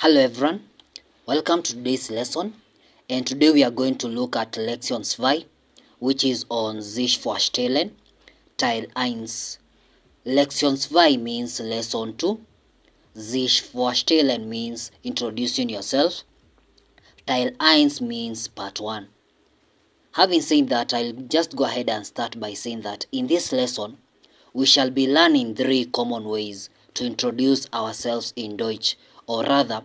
Hello everyone, welcome to today's lesson, and today we are going to look at Lektion 2, which is on Sich Vorstellen, Teil 1. Lektion 2 means lesson 2, Sich Vorstellen means introducing yourself, Teil 1 means part 1. Having said that, I'll just go ahead and start by saying that in this lesson, we shall be learning 3 common ways to introduce ourselves in Deutsch, or rather,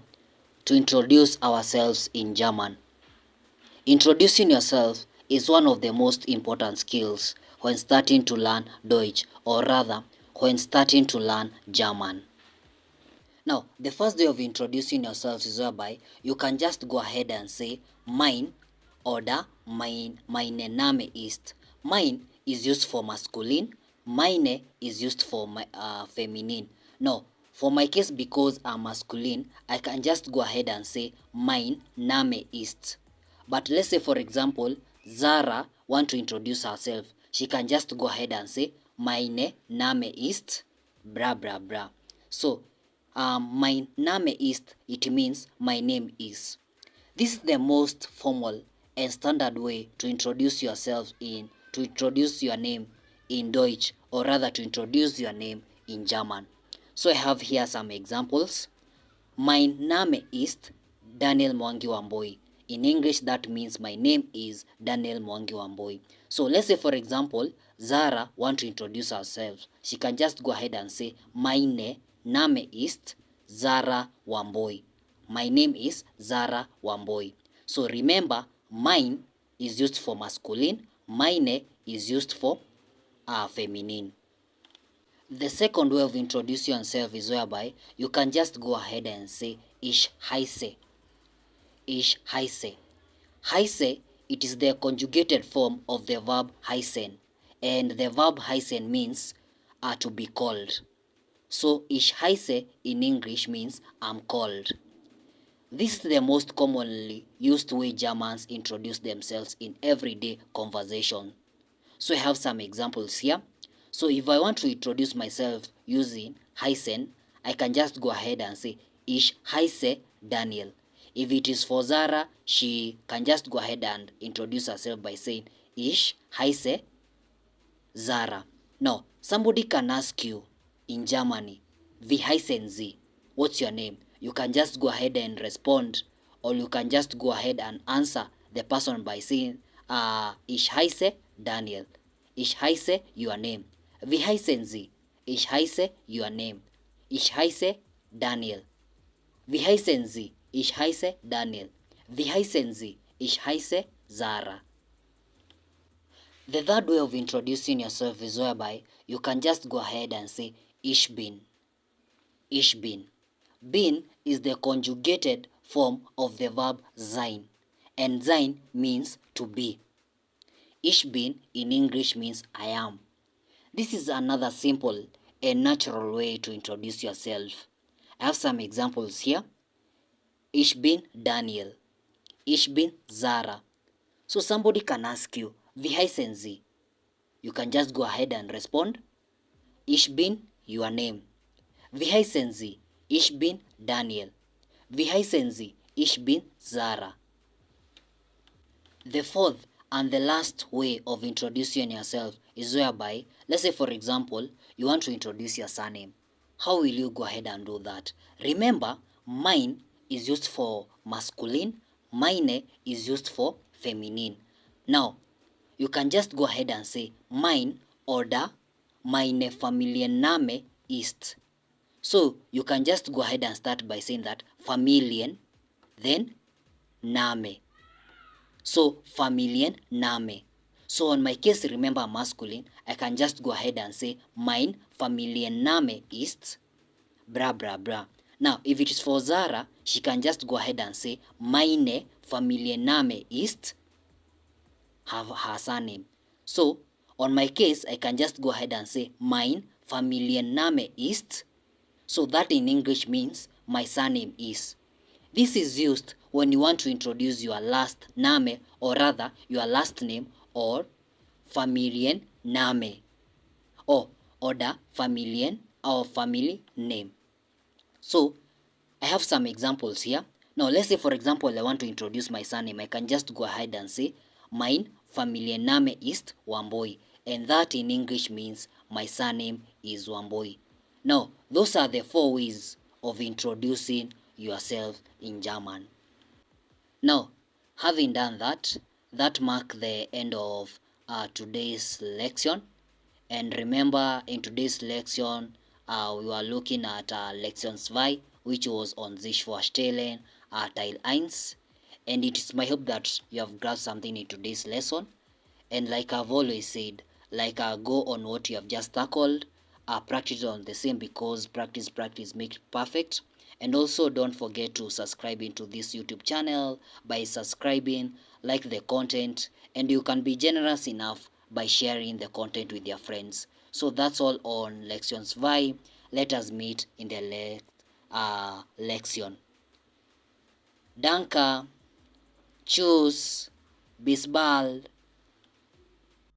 to introduce ourselves in German. Introducing yourself is one of the most important skills when starting to learn Deutsch, or rather, when starting to learn German. Now, the first way of introducing yourself is whereby you can just go ahead and say mein oder meine Name ist. Mein is used for masculine, meine is used for feminine. Now, for my case, because I'm masculine, I can just go ahead and say mein Name ist. But let's say, for example, Zara want to introduce herself. She can just go ahead and say meine Name ist bra bra bra. So, my Name ist, it means my name is. This is the most formal and standard way to introduce yourself to introduce your name in Deutsch, or rather to introduce your name in German. So I have here some examples. Mein Name ist Daniel Mwangi Wamboi. In English, that means my name is Daniel Mwangi Wamboi. So let's say, for example, Zara want to introduce herself. She can just go ahead and say, meine Name ist Zara Wamboi. My name is Zara Wamboi. So remember, mine is used for masculine, meine is used for feminine. The second way of introducing yourself is whereby you can just go ahead and say Ich heiße. Ich heiße. Heiße, it is the conjugated form of the verb heißen, and the verb heißen means to be called. So ich heiße in English means I'm called. This is the most commonly used way Germans introduce themselves in everyday conversation. So I have some examples here. So if I want to introduce myself using heißen, I can just go ahead and say Ich heiße Daniel. If it is for Zara, she can just go ahead and introduce herself by saying Ich heiße Zara. Now, somebody can ask you in Germany, Wie heißen Sie? What's your name? You can just go ahead and respond, or you can just go ahead and answer the person by saying, Ich heiße Daniel. Ich heiße your name. Wie heißen Sie? Ich heiße your name. Ich heiße Daniel. Wie heißen Sie? Ich heiße Daniel. Wie heißen Sie? Ich heiße Zara. The third way of introducing yourself is whereby you can just go ahead and say Ich bin. Ich bin. Bin is the conjugated form of the verb sein, and sein means to be. Ich bin in English means I am. This is another simple and natural way to introduce yourself. I have some examples here. Ich bin Daniel. Ich bin Zara. So somebody can ask you, Wie heißen Sie? You can just go ahead and respond, Ich bin your name. Wie heißen Sie? Ich bin Daniel. Wie heißen Sie? Ich bin Zara. The fourth and the last way of introducing yourself is whereby, let's say for example, you want to introduce your surname. How will you go ahead and do that? Remember, mine is used for masculine, meine is used for feminine. Now, you can just go ahead and say mein oder meine Familienname ist. So you can just go ahead and start by saying that Familien, then Name. So Familienname. So on my case, remember masculine, I can just go ahead and say mein Familienname ist bra bra bra. Now, if it is for Zara, she can just go ahead and say meine Familienname ist her surname. So on my case, I can just go ahead and say mein Familienname ist. So that in English means my surname is. This is used when you want to introduce your last name, or rather your last name, or Familienname, or the Familien or family name. So I have some examples here. Now, let's say, for example, I want to introduce my surname. I can just go ahead and say, mein Familienname ist Wamboi. And that in English means my surname is Wamboi. Now, those are the 4 ways of introducing yourself in German. Now, having done that, that marks the end of today's lesson. And remember, in today's lesson, we were looking at Lektion 2, which was on Sich Vorstellen, Teil 1. And it is my hope that you have grasped something in today's lesson. And like I've always said, go on what you have just tackled, practice on the same, because practice makes perfect. And also don't forget to subscribe into this YouTube channel by subscribing, like the content, and you can be generous enough by sharing the content with your friends. So that's all on Lektion 2. Let us meet in the next lection. Danke, tschüss, bis bald.